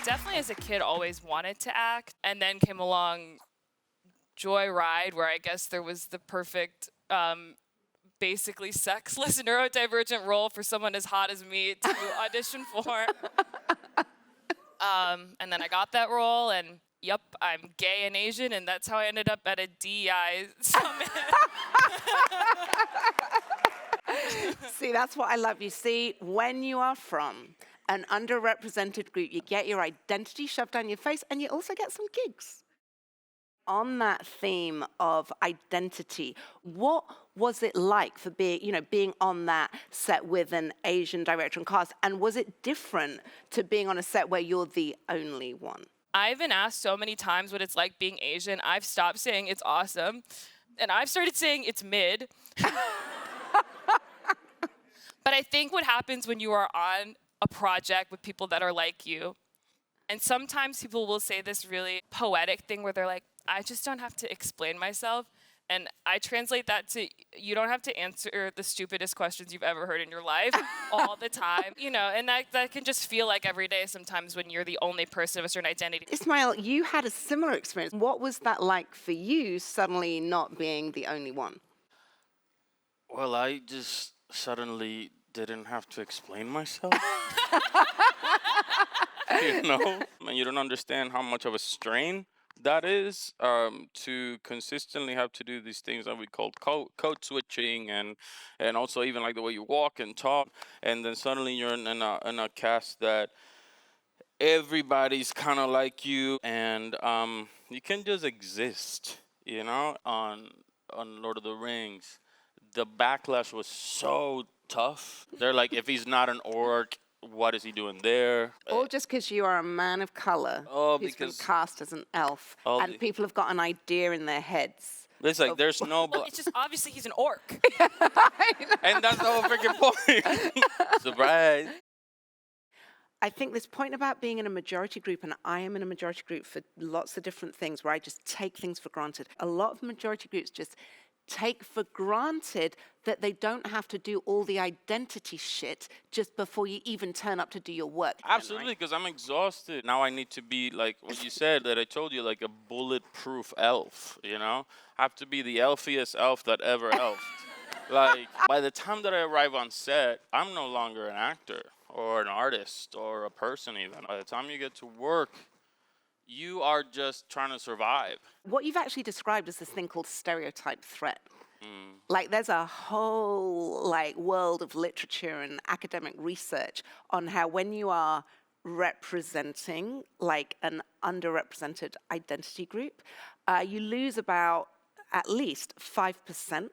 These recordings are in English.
definitely as a kid always wanted to act, and then came along Joyride, where I guess there was the perfect, basically sexless neurodivergent role for someone as hot as me to audition for. And then I got that role, and yep, I'm gay and Asian, and that's how I ended up at a DEI summit. See, that's what I love. You see, when you are from an underrepresented group, you get your identity shoved down your face, and you also get some gigs. On that theme of identity, what was it like for being on that set with an Asian director and cast? And was it different to being on a set where you're the only one? I've been asked so many times what it's like being Asian. I've stopped saying it's awesome, and I've started saying it's mid. But I think what happens when you are on a project with people that are like you, and sometimes people will say this really poetic thing where they're like, I just don't have to explain myself. And I translate that to, you don't have to answer the stupidest questions you've ever heard in your life all the time. And that can just feel like every day sometimes when you're the only person of a certain identity. Ismail, you had a similar experience. What was that like for you, suddenly not being the only one? Well, I just suddenly didn't have to explain myself. And you don't understand how much of a strain that is, to consistently have to do these things that we call code switching, and also even like the way you walk and talk, and then suddenly you're in a cast that everybody's kind of like you, and you can just exist, on Lord of the Rings. The backlash was so tough. They're like, if he's not an orc, what is he doing there? Or just because you are a man of color who's been cast as an elf, and people have got an idea in their heads. It's like, there's no... Well, it's just obviously he's an orc. And that's the whole freaking point. Surprise. I think this point about being in a majority group, and I am in a majority group for lots of different things where I just take things for granted. A lot of majority groups just take for granted that they don't have to do all the identity shit just before you even turn up to do your work. Absolutely, because I'm exhausted. Now I need to be, like what you said, that I told you, like a bulletproof elf, I have to be the elfiest elf that ever elfed. Like, by the time that I arrive on set, I'm no longer an actor or an artist or a person even. By the time you get to work, you are just trying to survive. What you've actually described is this thing called stereotype threat. Like, there's a whole world of literature and academic research on how when you are representing an underrepresented identity group, you lose about at least 5%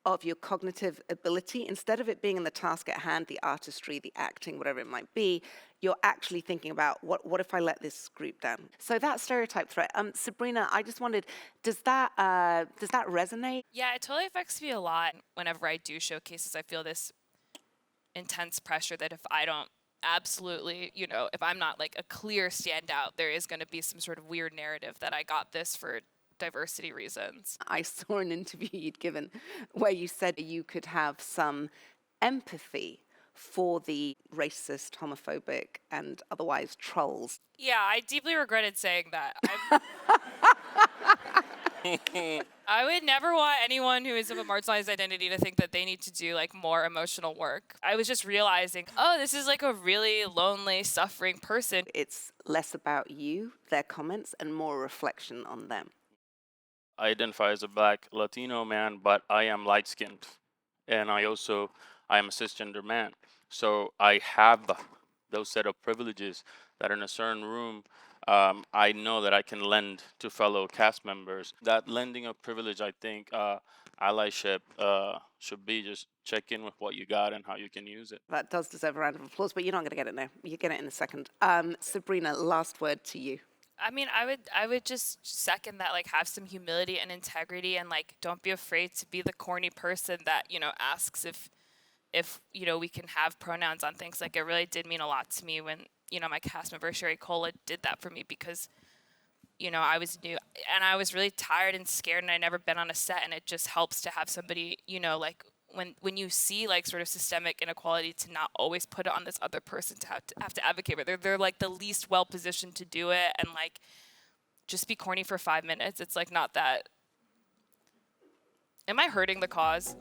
of your cognitive ability. Instead of it being in the task at hand, the artistry, the acting, whatever it might be, you're actually thinking about what if I let this group down? So that stereotype threat. Sabrina, I just wondered, does that resonate? Yeah, it totally affects me a lot. Whenever I do showcases, I feel this intense pressure that if I don't absolutely, if I'm not like a clear standout, there is going to be some sort of weird narrative that I got this for diversity reasons. I saw an interview you'd given where you said you could have some empathy for the racist, homophobic, and otherwise trolls. Yeah, I deeply regretted saying that. I would never want anyone who is of a marginalized identity to think that they need to do more emotional work. I was just realizing, this is a really lonely, suffering person. It's less about you, their comments, and more reflection on them. I identify as a Black Latino man, but I am light-skinned, and I am a cisgender man. So I have those set of privileges that in a certain room, I know that I can lend to fellow cast members. That lending of privilege, I think, allyship should be just check in with what you got and how you can use it. That does deserve a round of applause, but you're not going to get it now. You get it in a second. Sabrina, last word to you. I mean, I would just second that, have some humility and integrity, and don't be afraid to be the corny person that, asks if we can have pronouns on things. It really did mean a lot to me when, my cast member Sherry Cola did that for me, because, I was new and I was really tired and scared, and I'd never been on a set, and it just helps to have somebody, when you see like sort of systemic inequality, to not always put it on this other person to have to advocate for it. They're like the least well positioned to do it, and like just be corny for 5 minutes. It's like not that. Am I hurting the cause?